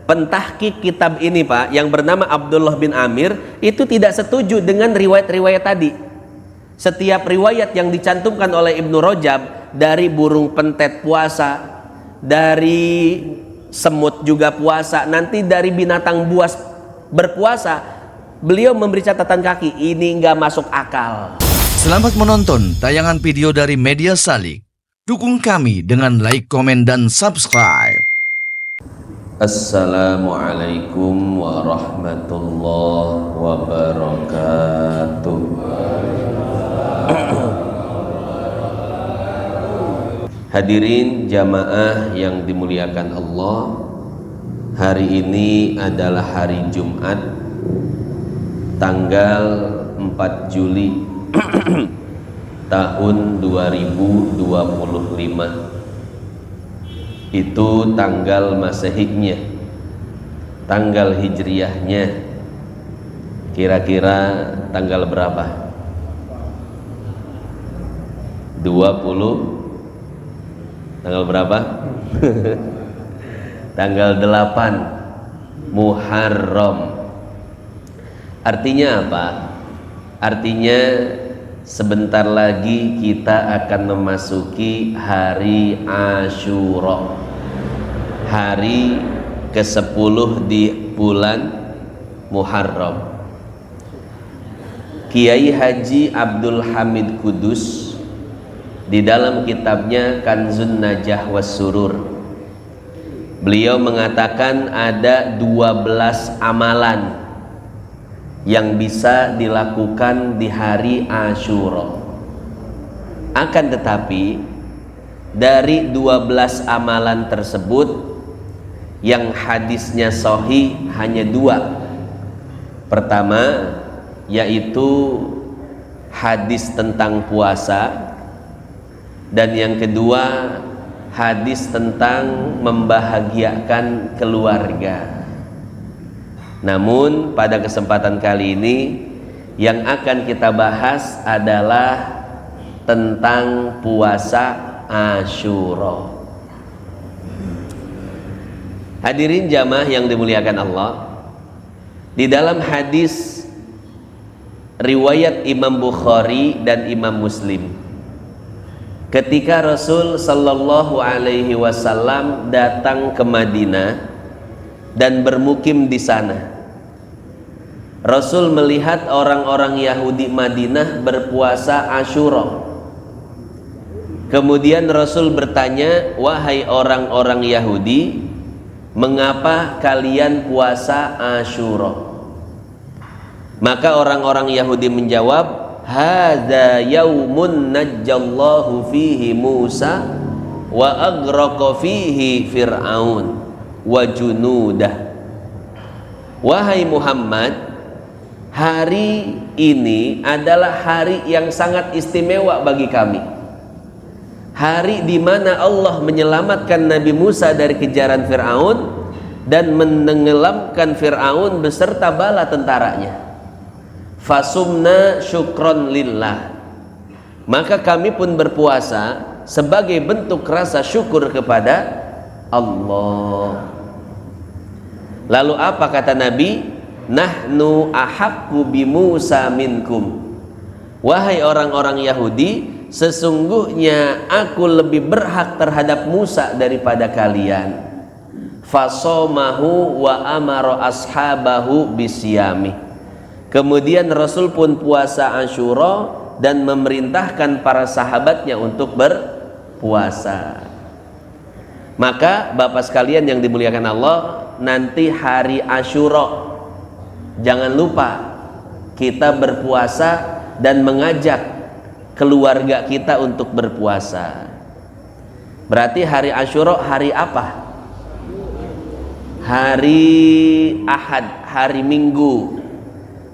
pentahqiq kitab ini Pak, yang bernama Abdullah bin Amir, itu tidak setuju dengan riwayat-riwayat tadi. Setiap riwayat yang dicantumkan oleh Ibnu Rajab, dari burung pentet puasa, dari semut juga puasa, nanti dari binatang buas berpuasa, beliau memberi catatan kaki, ini nggak masuk akal. Selamat menonton tayangan video dari Media Salik. Dukung kami dengan like, komen, dan subscribe. Assalamualaikum warahmatullahi wabarakatuh. Hadirin jamaah yang dimuliakan Allah, hari ini adalah hari Jumat, tanggal 4 Juli tahun 2025. Itu tanggal Masehiknya. Tanggal Hijriyahnya kira-kira tanggal berapa? 20. Tanggal berapa? Tanggal 8 Muharram. Artinya apa? Artinya sebentar lagi kita akan memasuki hari Asyura, hari ke-10 di bulan Muharram. Kiai Haji Abdul Hamid Kudus di dalam kitabnya Kanzun Najah was Surur, beliau mengatakan ada 12 amalan yang bisa dilakukan di hari Asyura. Akan tetapi dari 12 amalan tersebut yang hadisnya sahih hanya 2. Pertama yaitu hadis tentang puasa, dan yang kedua hadis tentang membahagiakan keluarga. Namun pada kesempatan kali ini yang akan kita bahas adalah tentang puasa Asyura. Hadirin jamaah yang dimuliakan Allah, di dalam hadis riwayat Imam Bukhari dan Imam Muslim, ketika Rasul Sallallahu Alaihi Wasallam datang ke Madinah dan bermukim di sana, Rasul melihat orang-orang Yahudi Madinah berpuasa Asyura. Kemudian Rasul bertanya, wahai orang-orang Yahudi, mengapa kalian puasa Asyura? Maka orang-orang Yahudi menjawab, hadza yaumun najjallahu fihi Musa wa aghraqa fihi Fir'aun wa junudah. Wahai Muhammad, hari ini adalah hari yang sangat istimewa bagi kami. Hari di mana Allah menyelamatkan Nabi Musa dari kejaran Fir'aun dan menenggelamkan Fir'aun beserta bala tentaranya. Fasumna syukron lillah, maka kami pun berpuasa sebagai bentuk rasa syukur kepada Allah. Lalu apa kata Nabi? Nahnu ahaqqu bi Musa minkum. Wahai orang-orang Yahudi, sesungguhnya aku lebih berhak terhadap Musa daripada kalian. Fasomahu wa amara ashabahu bisyami. Kemudian Rasul pun puasa Asyura dan memerintahkan para sahabatnya untuk berpuasa. Maka Bapak sekalian yang dimuliakan Allah, nanti hari Asyura jangan lupa kita berpuasa dan mengajak keluarga kita untuk berpuasa. Berarti hari Asyura hari apa? Hari Ahad, hari Minggu.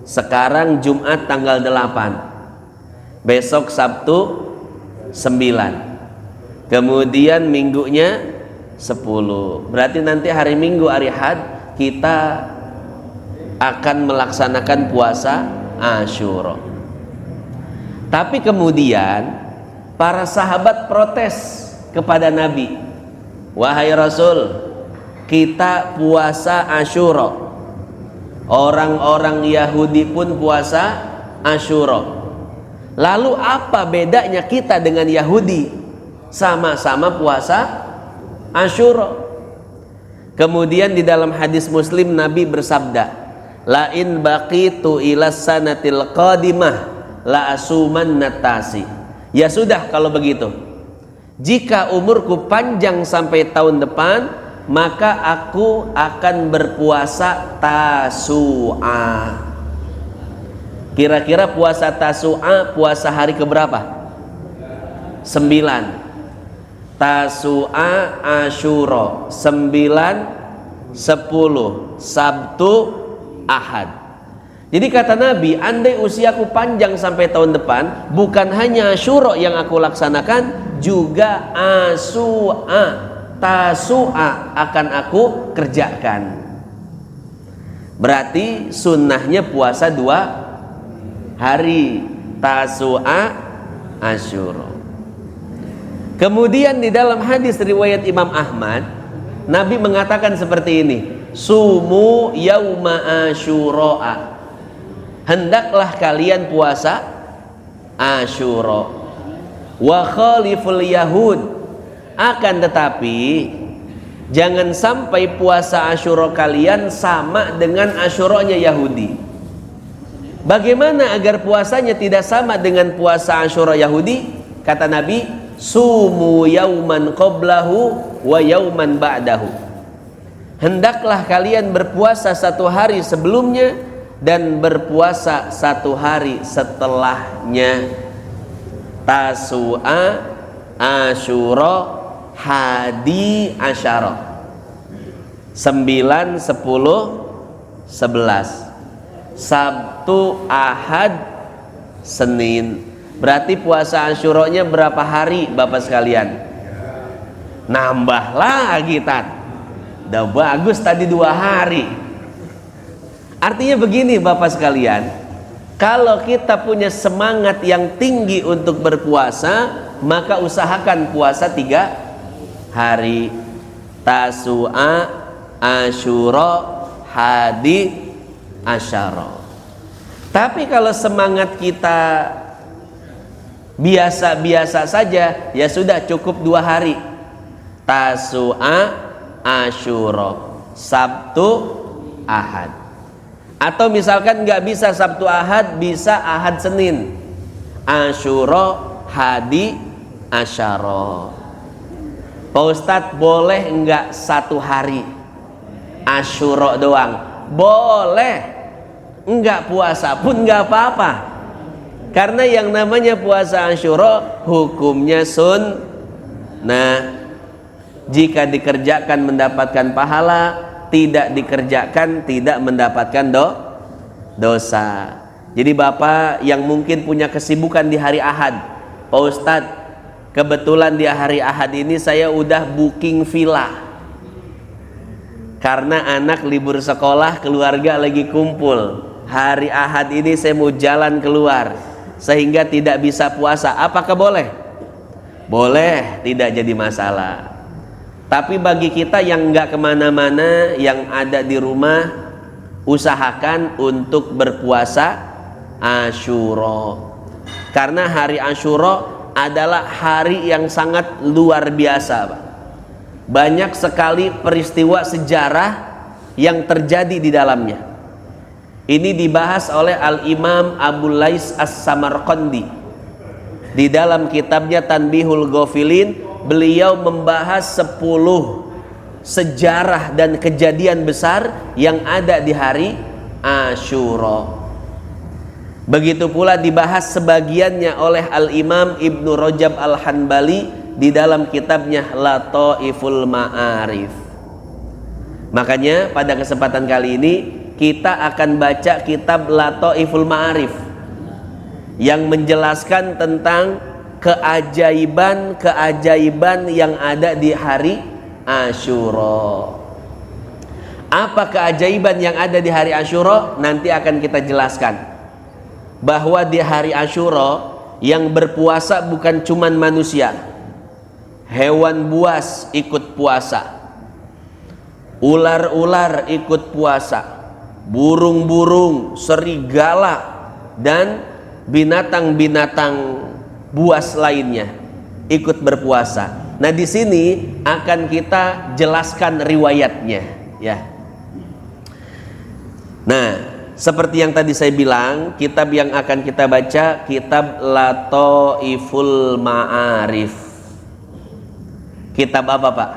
Sekarang Jumat tanggal 8, besok Sabtu 9, kemudian minggunya 10. Berarti nanti hari Minggu, hari Ahad, kita akan melaksanakan puasa Asyura. Tapi kemudian para sahabat protes kepada Nabi, wahai Rasul, kita puasa Asyura. Orang-orang Yahudi pun puasa Asyura. Lalu apa bedanya kita dengan Yahudi? Sama-sama puasa Asyura. Kemudian di dalam hadis Muslim Nabi bersabda, la in baqitu ila sanatil qadimah la asuman natasi. Ya sudah kalau begitu, jika umurku panjang sampai tahun depan, maka aku akan berpuasa Tasu'a. Kira-kira puasa Tasu'a puasa hari keberapa? 9. Tasu'a Asyura 9, 10 Sabtu Ahad. Jadi kata Nabi, andai usiaku panjang sampai tahun depan, bukan hanya Asyura yang aku laksanakan, juga Asu'a, Tasu'a akan aku kerjakan. Berarti sunnahnya puasa 2 hari, Tasu'a, Asyura. Kemudian di dalam hadis riwayat Imam Ahmad, Nabi mengatakan seperti ini, sumu yauma Asyura, hendaklah kalian puasa Asyura. Wa khaliful yahud, akan tetapi jangan sampai puasa Asyura kalian sama dengan Asyuranya Yahudi. Bagaimana agar puasanya tidak sama dengan puasa Asyura Yahudi? Kata Nabi, sumu yauman qablahu wa yauman ba'dahu, hendaklah kalian berpuasa 1 hari sebelumnya dan berpuasa 1 hari setelahnya. Tasu'a, Asyura, Hadi Asyara, 9, 10, 11 Sabtu, Ahad, Senin. Berarti puasa Asyuranya berapa hari Bapak sekalian? Nambah lagi Tat. Udah bagus tadi 2 hari. Artinya begini Bapak sekalian, kalau kita punya semangat yang tinggi untuk berpuasa, maka usahakan puasa 3 hari. Tasu'a, Asyura, Hadi Asyara. Tapi kalau semangat kita biasa-biasa saja, ya sudah cukup 2 hari. Tasu'a, Asyura, Sabtu, Ahad. Atau misalkan nggak bisa Sabtu Ahad, bisa Ahad Senin. Asyura, Hadi Asyara. Pak Ustadz, boleh nggak 1 hari Asyura doang? Boleh. Nggak puasa pun nggak apa-apa. Karena yang namanya puasa Asyura hukumnya sunnah. Jika dikerjakan mendapatkan pahala, tidak dikerjakan tidak mendapatkan dosa. Jadi Bapak yang mungkin punya kesibukan di hari Ahad, Pak Ustadz, kebetulan di hari Ahad ini saya udah booking villa. Karena anak libur sekolah, keluarga lagi kumpul. Hari Ahad ini saya mau jalan keluar, sehingga tidak bisa puasa. Apakah boleh? Boleh, tidak jadi masalah. Tapi bagi kita yang nggak kemana-mana, yang ada di rumah, usahakan untuk berpuasa Asyura. Karena hari Asyura adalah hari yang sangat luar biasa, Pak. Banyak sekali peristiwa sejarah yang terjadi di dalamnya. Ini dibahas oleh Al-Imam Abu Lais As-Samarqandi. Di dalam kitabnya Tanbihul Ghafilin, beliau membahas 10 sejarah dan kejadian besar yang ada di hari Asyura. Begitu pula dibahas sebagiannya oleh Al-Imam Ibnu Rajab Al-Hanbali di dalam kitabnya Lataiful Ma'arif. Makanya pada kesempatan kali ini kita akan baca kitab Lataiful Ma'arif yang menjelaskan tentang keajaiban-keajaiban yang ada di hari Asyura. Apa keajaiban yang ada di hari Asyura? Nanti akan kita jelaskan. Bahwa di hari Asyura yang berpuasa bukan cuman manusia. Hewan buas ikut puasa. ular-ular ikut puasa, burung-burung, serigala, dan binatang-binatang buas lainnya ikut berpuasa. Nah, di sini akan kita jelaskan riwayatnya, ya. Nah, seperti yang tadi saya bilang, kitab yang akan kita baca kitab Lataiful Ma'arif. Kitab apa, Pak?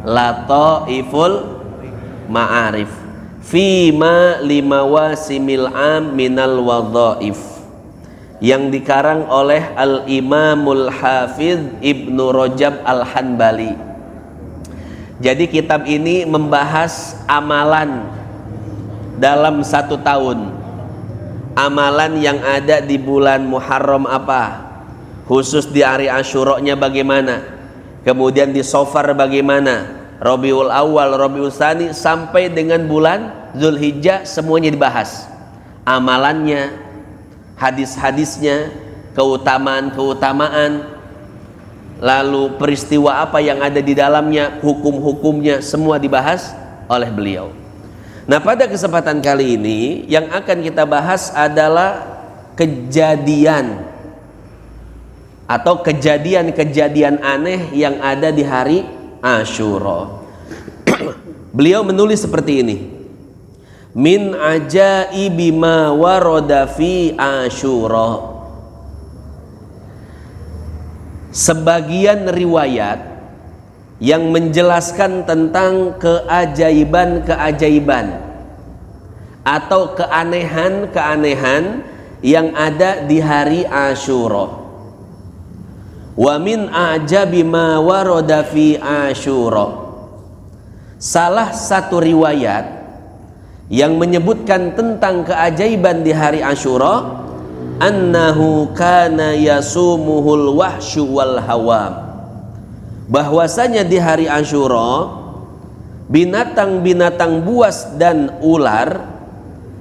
Lataiful Ma'arif. Fima limawasimil am minal wadhaif, yang dikarang oleh Al-Imamul Hafidh Ibnu Rajab Al-Hanbali. Jadi kitab ini membahas amalan dalam satu tahun. Amalan yang ada di bulan Muharram apa, khusus di hari Asyura-nya bagaimana, kemudian di Safar bagaimana, Rabiul Awal, Rabiul Tsani, sampai dengan bulan Zulhijjah, semuanya dibahas. Amalannya, hadis-hadisnya, keutamaan-keutamaan, lalu peristiwa apa yang ada di dalamnya, hukum-hukumnya, semua dibahas oleh beliau. Nah, pada kesempatan kali ini yang akan kita bahas adalah kejadian atau kejadian-kejadian aneh yang ada di hari Asyura. Beliau menulis seperti ini: min ajaibi ma warada fi Asyura. Sebagian riwayat yang menjelaskan tentang keajaiban-keajaiban atau keanehan-keanehan yang ada di hari Asyura. Wa min ajabi ma warada fi Asyura. Salah satu riwayat yang menyebutkan tentang keajaiban di hari Asyura, annahu kana yasumuhul wahsyu wal hawam, bahwasanya di hari Asyura binatang-binatang buas dan ular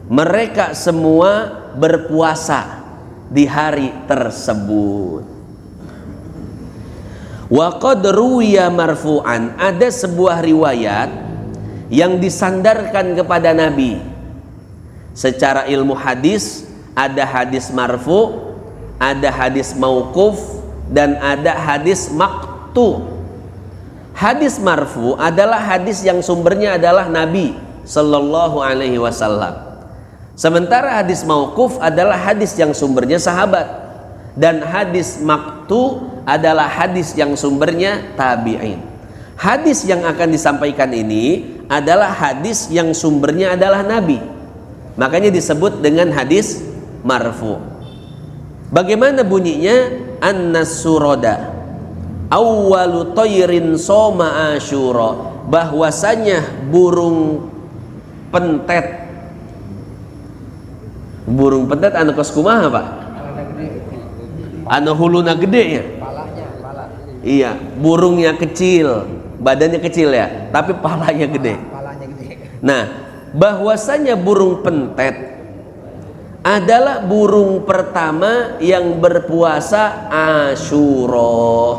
mereka semua berpuasa di hari tersebut. Wa qad ruwiya marfu'an, ada sebuah riwayat yang disandarkan kepada Nabi. Secara ilmu hadis ada hadis marfu, ada hadis mauquf, dan ada hadis maqtu. Hadis marfu adalah hadis yang sumbernya adalah Nabi Sallallahu Alaihi Wasallam. Sementara hadis mauquf adalah hadis yang sumbernya sahabat, dan hadis maqtu adalah hadis yang sumbernya tabi'in. Hadis yang akan disampaikan ini adalah hadis yang sumbernya adalah Nabi, makanya disebut dengan hadis marfu. Bagaimana bunyinya? An-Nasuroda awwalu tayrin soma Asyura, bahwasanya burung pentet anu kos kumaha, Pak? Anu huluna gede ya? Iya, burungnya kecil, badannya kecil ya, tapi palanya gede. Nah, bahwasanya burung pentet adalah burung pertama yang berpuasa Asyura.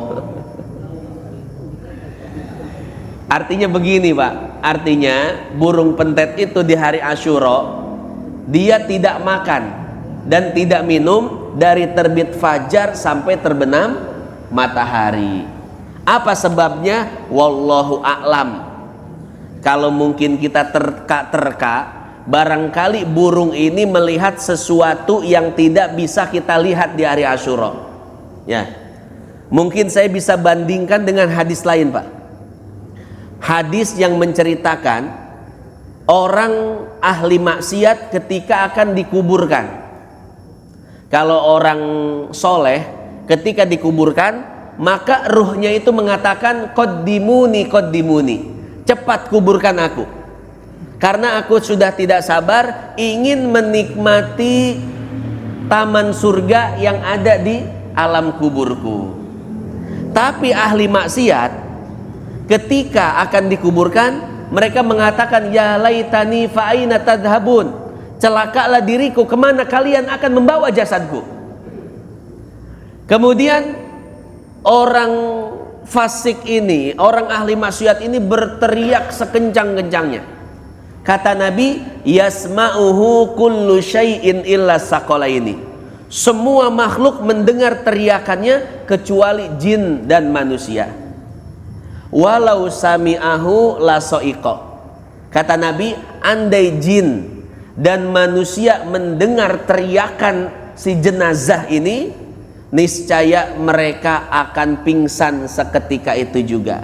Artinya begini, Pak. Artinya burung pentet itu di hari Asyura dia tidak makan dan tidak minum dari terbit fajar sampai terbenam matahari. Apa sebabnya? Wallahu a'lam. Kalau mungkin kita terka-terka, barangkali burung ini melihat sesuatu yang tidak bisa kita lihat di hari Asyura. Ya, mungkin saya bisa bandingkan dengan hadis lain, Pak. Hadis yang menceritakan orang ahli maksiat ketika akan dikuburkan. Kalau orang soleh ketika dikuburkan, maka ruhnya itu mengatakan qaddimuni, cepat kuburkan aku, karena aku sudah tidak sabar ingin menikmati taman surga yang ada di alam kuburku. Tapi ahli maksiat ketika akan dikuburkan, mereka mengatakan ya laitani fa aina tadhhabun, celakalah diriku, kemana kalian akan membawa jasadku. Kemudian orang fasik ini, orang ahli maksiat ini berteriak sekencang-kencangnya. Kata Nabi, yasma'uhu kullu syai'in illa saqalaini. Semua makhluk mendengar teriakannya kecuali jin dan manusia. Walau sami'ahu la so'iqa. Kata Nabi, andai jin dan manusia mendengar teriakan si jenazah ini, niscaya mereka akan pingsan seketika itu juga.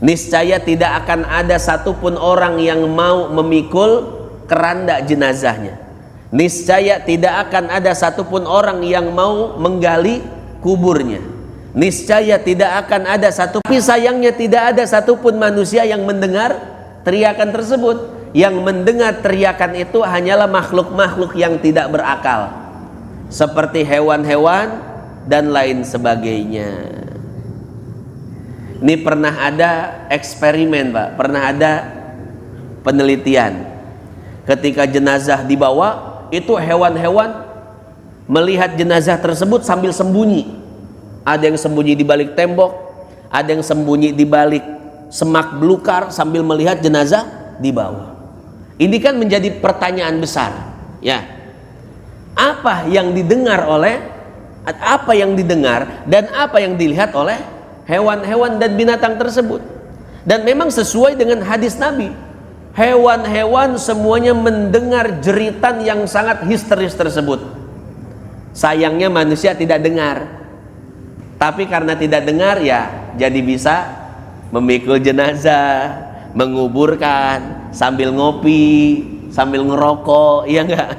Niscaya tidak akan ada satupun orang yang mau memikul keranda jenazahnya. Niscaya tidak akan ada satupun orang yang mau menggali kuburnya. Niscaya tidak akan ada satu. Tapi sayangnya tidak ada satupun manusia yang mendengar teriakan tersebut. Yang mendengar teriakan itu hanyalah makhluk-makhluk yang tidak berakal, seperti hewan-hewan dan lain sebagainya. Ini pernah ada eksperimen, Pak, pernah ada penelitian. Ketika jenazah dibawa, itu hewan-hewan melihat jenazah tersebut sambil sembunyi. Ada yang sembunyi di balik tembok, ada yang sembunyi di balik semak belukar sambil melihat jenazah dibawa. Ini kan menjadi pertanyaan besar, ya. Apa yang didengar dan apa yang dilihat oleh hewan-hewan dan binatang tersebut? Dan memang sesuai dengan hadis Nabi, hewan-hewan semuanya mendengar jeritan yang sangat histeris tersebut. Sayangnya manusia tidak dengar. Tapi karena tidak dengar, ya jadi bisa memikul jenazah, menguburkan sambil ngopi, sambil ngerokok, iya enggak?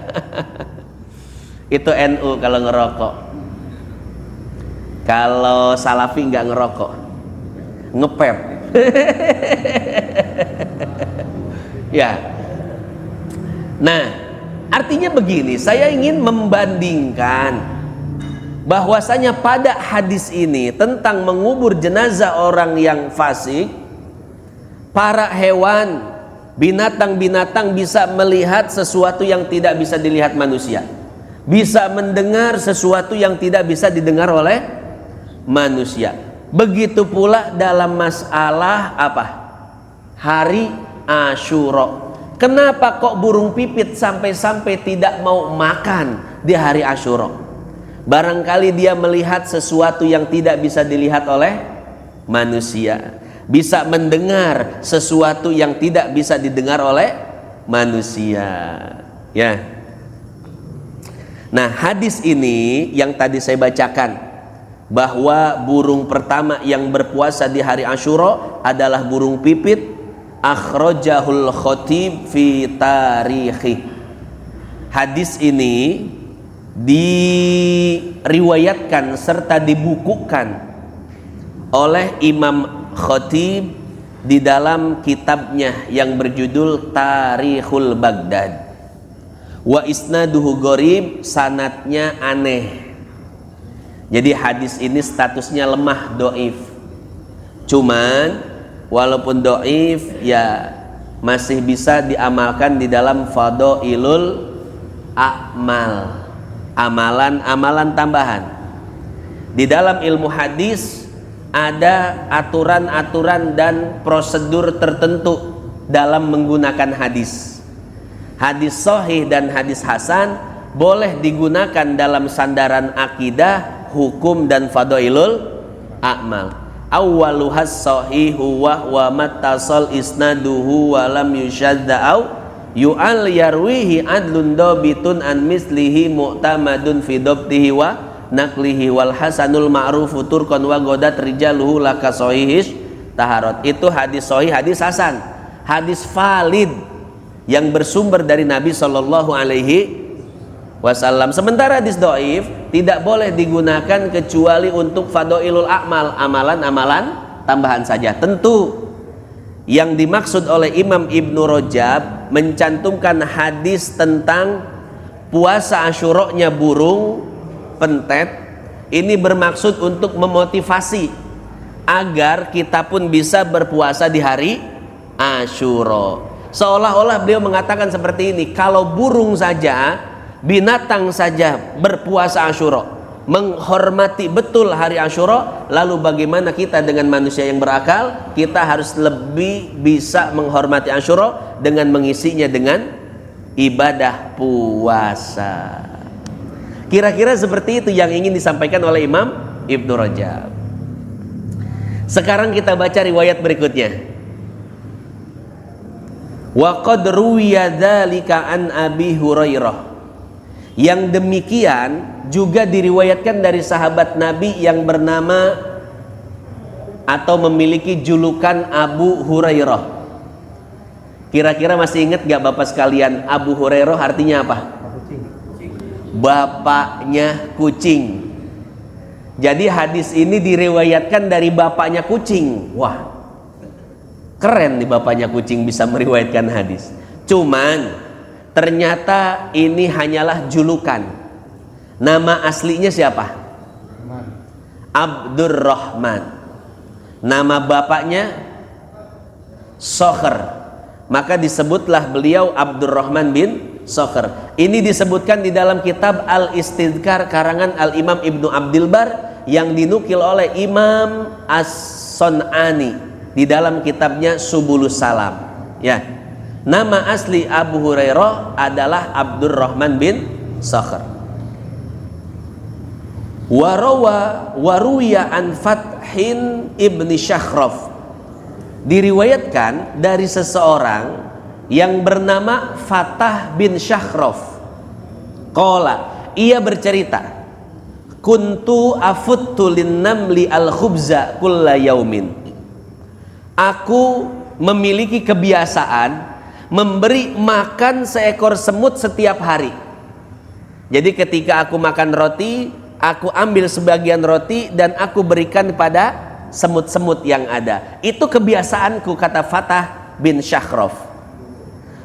Itu NU kalau ngerokok. Kalau Salafi enggak ngerokok, ngepep. Ya. Nah, artinya begini, saya ingin membandingkan bahwasanya pada hadis ini tentang mengubur jenazah orang yang fasik, para hewan, binatang-binatang bisa melihat sesuatu yang tidak bisa dilihat manusia, bisa mendengar sesuatu yang tidak bisa didengar oleh manusia. Begitu pula dalam masalah apa? Hari Asyura. Kenapa kok burung pipit sampai-sampai tidak mau makan di hari Asyura? Barangkali dia melihat sesuatu yang tidak bisa dilihat oleh manusia, bisa mendengar sesuatu yang tidak bisa didengar oleh manusia, ya. Nah, hadis ini yang tadi saya bacakan, bahwa burung pertama yang berpuasa di hari Asyura adalah burung pipit, akhrajahul khatib fi tarikhi. Hadis ini diriwayatkan serta dibukukan oleh Imam Khatib di dalam kitabnya yang berjudul Tarikhul Baghdad. Wa isnaduhu gharib, sanadnya aneh. Jadi hadis ini statusnya lemah, doif. Cuman walaupun doif, ya masih bisa diamalkan di dalam fadailul a'mal, amalan-amalan tambahan. Di dalam ilmu hadis ada aturan-aturan dan prosedur tertentu dalam menggunakan hadis. Hadis sahih dan hadis hasan boleh digunakan dalam sandaran akidah, hukum dan fadailul a'mal. Awwaluhas sahihu wa mattasal isnaduhu wa lam yushadda au yu'al yarwihi adlun dobitun an mislihi mu'tamadun fi dobtihi wa naklihi wal hasanul ma'rufu turkon wa godat rijaluhu laka sohihish taharot. Itu hadis sahih, hadis hasan, hadis valid yang bersumber dari Nabi Shallallahu Alaihi Wasallam. Sementara hadis doif tidak boleh digunakan kecuali untuk fadailul a'mal, amalan-amalan tambahan saja. Tentu yang dimaksud oleh Imam Ibnu Rajab mencantumkan hadis tentang puasa Asyura-nya burung pentet ini bermaksud untuk memotivasi agar kita pun bisa berpuasa di hari Asyura. Seolah-olah beliau mengatakan seperti ini, kalau burung saja, binatang saja berpuasa Asyura, menghormati betul hari Asyura, lalu bagaimana kita dengan manusia yang berakal? Kita harus lebih bisa menghormati Asyura dengan mengisinya dengan ibadah puasa. Kira-kira seperti itu yang ingin disampaikan oleh Imam Ibnu Rajab. Sekarang kita baca riwayat berikutnya. Wa qad ruwiya dzalika an Abi Hurairah. Yang demikian juga diriwayatkan dari sahabat Nabi yang bernama atau memiliki julukan Abu Hurairah. Kira-kira masih ingat gak Bapak sekalian, Abu Hurairah artinya apa? Bapaknya kucing. Jadi hadis ini diriwayatkan dari bapaknya kucing. Wah, keren nih bapaknya kucing bisa meriwayatkan hadis. Cuman ternyata ini hanyalah julukan. Nama aslinya siapa? Abdurrahman. Nama bapaknya Sokher. Maka disebutlah beliau Abdurrahman bin Sokher. Ini disebutkan di dalam kitab Al-Istidkar karangan Al-Imam Ibnu Abdil Bar yang dinukil oleh Imam As-Sun'ani di dalam kitabnya Subulus Salam. Ya. Nama asli Abu Hurairah adalah Abdurrahman bin Sokher. Waruya an Fathin ibni Syakhraf. Diriwayatkan dari seseorang yang bernama Fatah bin Syakhraf. Qala, ia bercerita, kuntu afuttu linnamli al-khubza kulla yaumin. Aku memiliki kebiasaan memberi makan seekor semut setiap hari. Jadi ketika aku makan roti, aku ambil sebagian roti dan aku berikan pada semut-semut yang ada. Itu kebiasaanku, kata Fatah bin Syakhraf.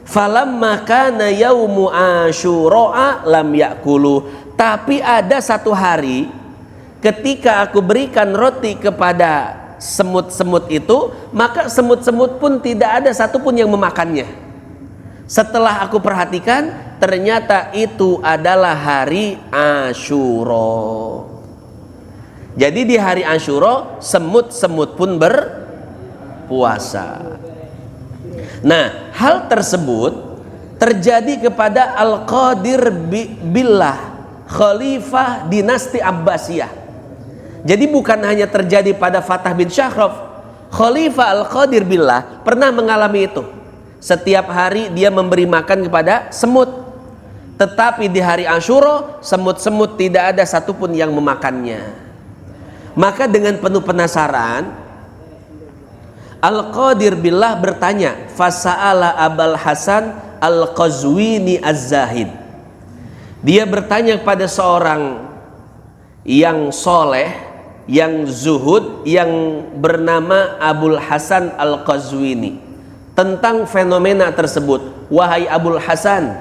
Falamma kana yaumu Asyura lam yakulu. Tapi ada satu hari ketika aku berikan roti kepada semut-semut itu, maka semut-semut pun tidak ada satupun yang memakannya. Setelah aku perhatikan, ternyata itu adalah hari Asyura. Jadi di hari Asyura semut-semut pun berpuasa. Nah, hal tersebut terjadi kepada Al-Qadir Billah, Khalifah dinasti Abbasiyah. Jadi bukan hanya terjadi pada Fatah bin Syakhraf, Khalifah Al-Qadir Billah pernah mengalami itu. Setiap hari dia memberi makan kepada semut. Tetapi di hari Asyura, semut-semut tidak ada satupun yang memakannya. Maka dengan penuh penasaran, Al-Qadir Billah bertanya, Fasa'ala Abul Hasan Al-Qazwini Az-Zahid. Dia bertanya kepada seorang yang soleh, yang zuhud, yang bernama Abul Hasan Al-Qazwini tentang fenomena tersebut. Wahai Abul Hasan,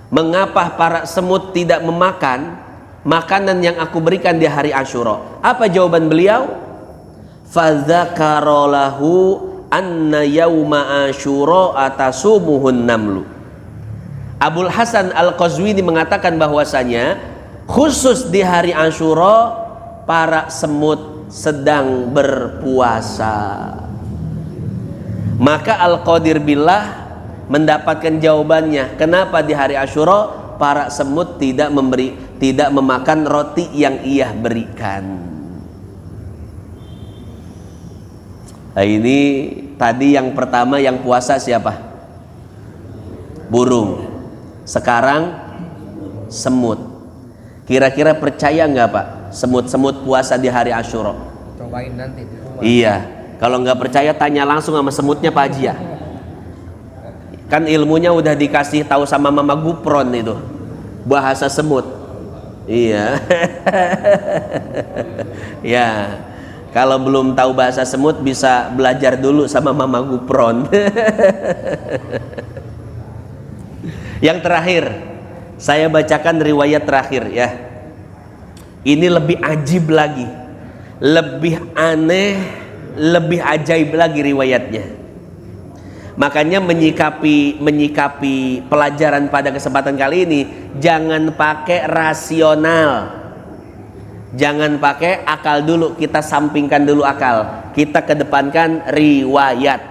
mengapa para semut tidak memakan makanan yang aku berikan di hari Asyura? Apa jawaban beliau? Fadzakara lahu anna yauma Asyura atasumuhun namlu. Abul Hasan Al-Qazwini mengatakan bahwasanya khusus di hari Asyura para semut sedang berpuasa. Maka Al-Qadir Billah mendapatkan jawabannya, kenapa di hari Asyura para semut tidak memakan roti yang ia berikan. Nah, ini tadi yang pertama yang puasa siapa? Burung. Sekarang semut. Kira-kira percaya nggak Pak semut-semut puasa di hari Asyura? Cobain nanti di rumah. Iya. Kalau nggak percaya tanya langsung sama semutnya Pak Haji ya. Kan ilmunya udah dikasih tahu sama Mama Gupron itu, bahasa semut. Iya. Ya. Kalau belum tahu bahasa semut bisa belajar dulu sama Mama Gupron. Yang terakhir, saya bacakan riwayat terakhir ya. Ini lebih ajib lagi, lebih aneh, lebih ajaib lagi riwayatnya. Makanya menyikapi pelajaran pada kesempatan kali ini jangan pakai rasional. Jangan pakai akal dulu, kita sampingkan dulu akal, kita kedepankan riwayat.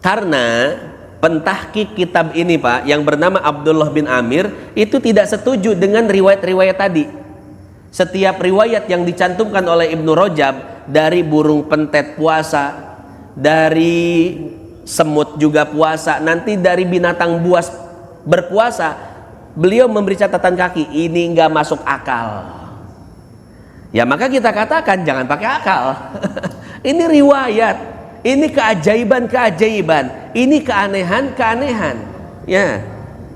Karena pentahqiq kitab ini Pak, yang bernama Abdullah bin Amir, itu tidak setuju dengan riwayat-riwayat tadi. Setiap riwayat yang dicantumkan oleh Ibnu Rajab, dari burung pentet puasa, dari semut juga puasa, nanti dari binatang buas berpuasa, beliau memberi catatan kaki, ini nggak masuk akal. Ya maka kita katakan jangan pakai akal. Ini riwayat, ini keajaiban-keajaiban, ini keanehan-keanehan. Ya,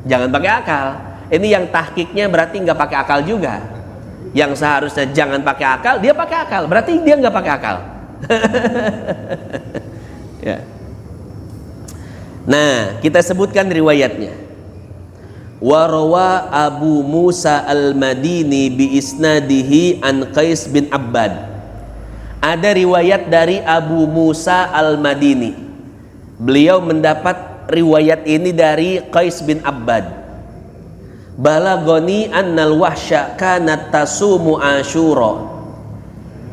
jangan pakai akal. Ini yang tahqiqnya berarti nggak pakai akal juga. Yang seharusnya jangan pakai akal, dia pakai akal, berarti dia nggak pakai akal. Ya. Nah, kita sebutkan riwayatnya. Warawa Abu Musa al-Madini bi isnadihi an Qais bin Abbad. Ada riwayat dari Abu Musa al-Madini. Beliau mendapat riwayat ini dari Qais bin Abbad. Balagoni annal wahsya kanat tasumu Asyura.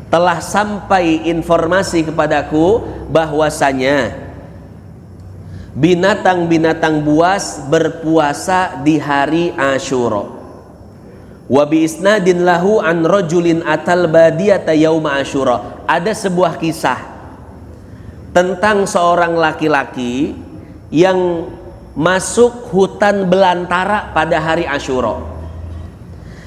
Telah sampai informasi kepadaku bahwasanya binatang-binatang buas berpuasa di hari Asyura. Wa bi isnadin lahu an rajulin atal badiyata yauma Asyura. Ada sebuah kisah tentang seorang laki-laki yang masuk hutan belantara pada hari Asyura.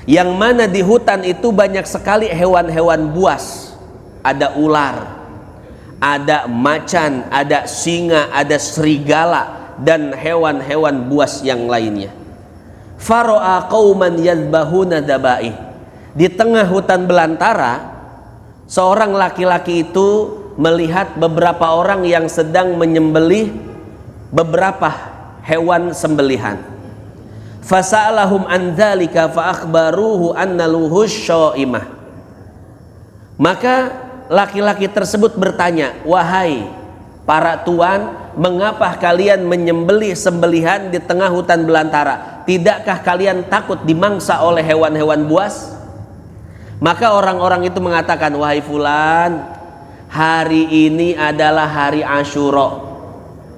Yang mana di hutan itu banyak sekali hewan-hewan buas. Ada ular, ada macan, ada singa, ada serigala, dan hewan-hewan buas yang lainnya. Faro'a qauman yadbahuna dabaih. Di tengah hutan belantara, seorang laki-laki itu melihat beberapa orang yang sedang menyembelih beberapa hewan sembelihan. Fasa'alahum an dzalika fa akhbaruhu annal wuhush shaimah. Maka laki-laki tersebut bertanya, "Wahai para tuan, mengapa kalian menyembelih sembelihan di tengah hutan belantara? Tidakkah kalian takut dimangsa oleh hewan-hewan buas?" Maka orang-orang itu mengatakan, "Wahai fulan, hari ini adalah hari Asyura.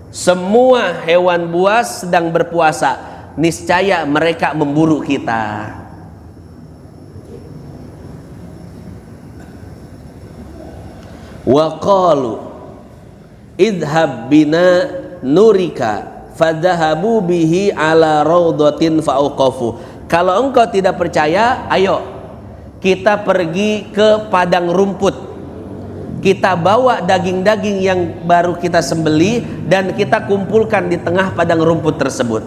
Semua hewan buas sedang berpuasa. Niscaya mereka memburu kita." Wa qalu idhab bina nurika fadhahabu bihi ala rawdatin fauqafu. Kalau engkau tidak percaya, ayo kita pergi ke padang rumput, kita bawa daging-daging yang baru kita sembelih dan kita kumpulkan di tengah padang rumput tersebut.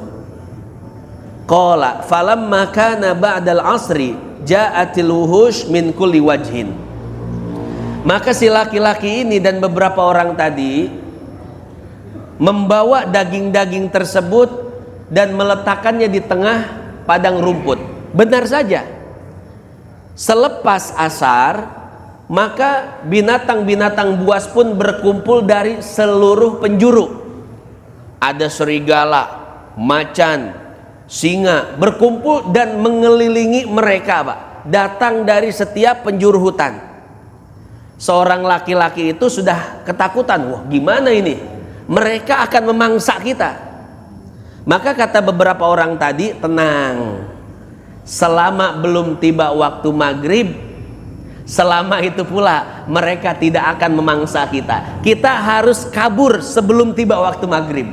Qala falamma kana ba'dal asri ja'atil wuhush min kulli wajhin. Maka si laki-laki ini dan beberapa orang tadi membawa daging-daging tersebut dan meletakkannya di tengah padang rumput. Benar saja, selepas asar maka binatang-binatang buas pun berkumpul dari seluruh penjuru. Ada serigala, macan, singa berkumpul dan mengelilingi mereka, Pak. Datang dari setiap penjuru hutan. Seorang laki-laki itu sudah ketakutan, wah gimana ini? Mereka akan memangsa kita. Maka kata beberapa orang tadi, tenang. Selama belum tiba waktu maghrib, selama itu pula mereka tidak akan memangsa kita. Kita harus kabur sebelum tiba waktu maghrib.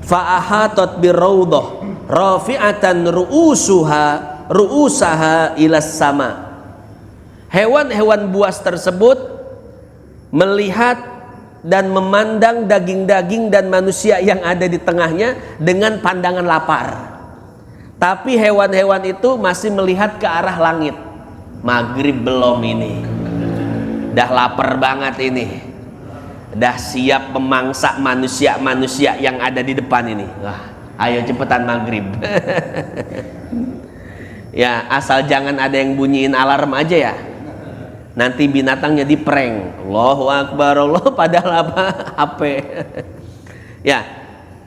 Fa'ahatat birrawdah rafi'atan ru'usaha ilas sama. Hewan-hewan buas tersebut melihat dan memandang daging-daging dan manusia yang ada di tengahnya dengan pandangan lapar. Tapi hewan-hewan itu masih melihat ke arah langit. Maghrib belum ini, dah lapar banget ini, dah siap memangsa manusia-manusia yang ada di depan ini. Wah, ayo cepetan maghrib. Ya, asal jangan ada yang bunyiin alarm aja ya. Nanti binatangnya di prank. Allahu Akbar, Allah, padahal apa? HP. Ya,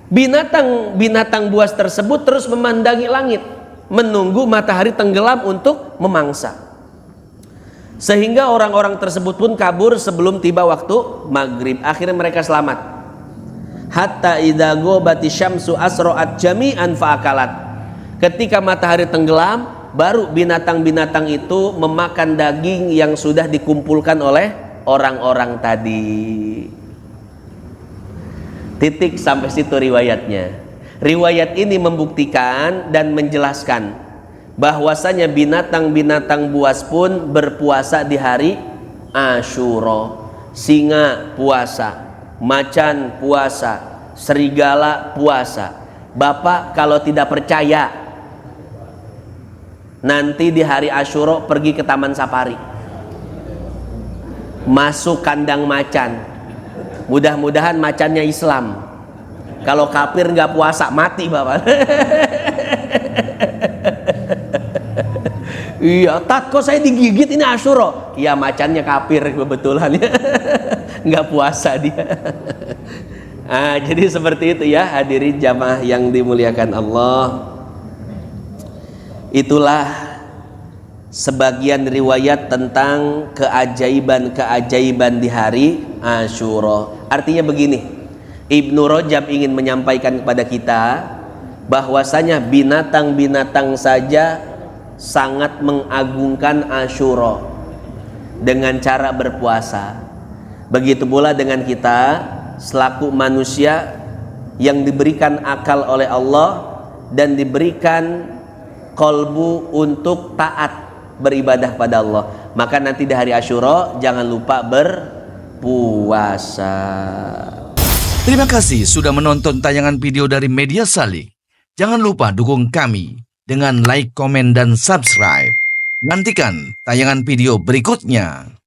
binatang buas tersebut terus memandangi langit. menunggu matahari tenggelam untuk memangsa. Sehingga orang-orang tersebut pun kabur sebelum tiba waktu maghrib. Akhirnya mereka selamat. Hatta idza ghobati syamsu asra'at jami'an fa'akalat. Ketika matahari tenggelam, baru binatang-binatang itu memakan daging yang sudah dikumpulkan oleh orang-orang tadi. Titik sampai situ riwayatnya. Riwayat ini membuktikan dan menjelaskan bahwasanya binatang-binatang buas pun berpuasa di hari Asyura. Singa puasa, macan puasa, serigala puasa. Bapak kalau tidak percaya, nanti di hari Asyura pergi ke Taman Safari, masuk kandang macan. Mudah-mudahan macannya Islam. Kalau kafir nggak puasa mati bapak. Iya, tat kok saya digigit ini Asyura. Iya, macannya kafir kebetulan ya. Nggak puasa dia. Nah, jadi seperti itu ya hadirin jamaah yang dimuliakan Allah. Itulah sebagian riwayat tentang keajaiban-keajaiban di hari Asyura. Artinya begini, Ibnu Rajab ingin menyampaikan kepada kita bahwasanya binatang-binatang saja sangat mengagungkan Asyura dengan cara berpuasa. Begitu pula dengan kita selaku manusia yang diberikan akal oleh Allah dan diberikan kolbu untuk taat beribadah pada Allah. Maka nanti di hari Asyura jangan lupa berpuasa. Terima kasih sudah menonton tayangan video dari Media Salik. Jangan lupa dukung kami dengan like, komen, dan subscribe. Nantikan tayangan video berikutnya.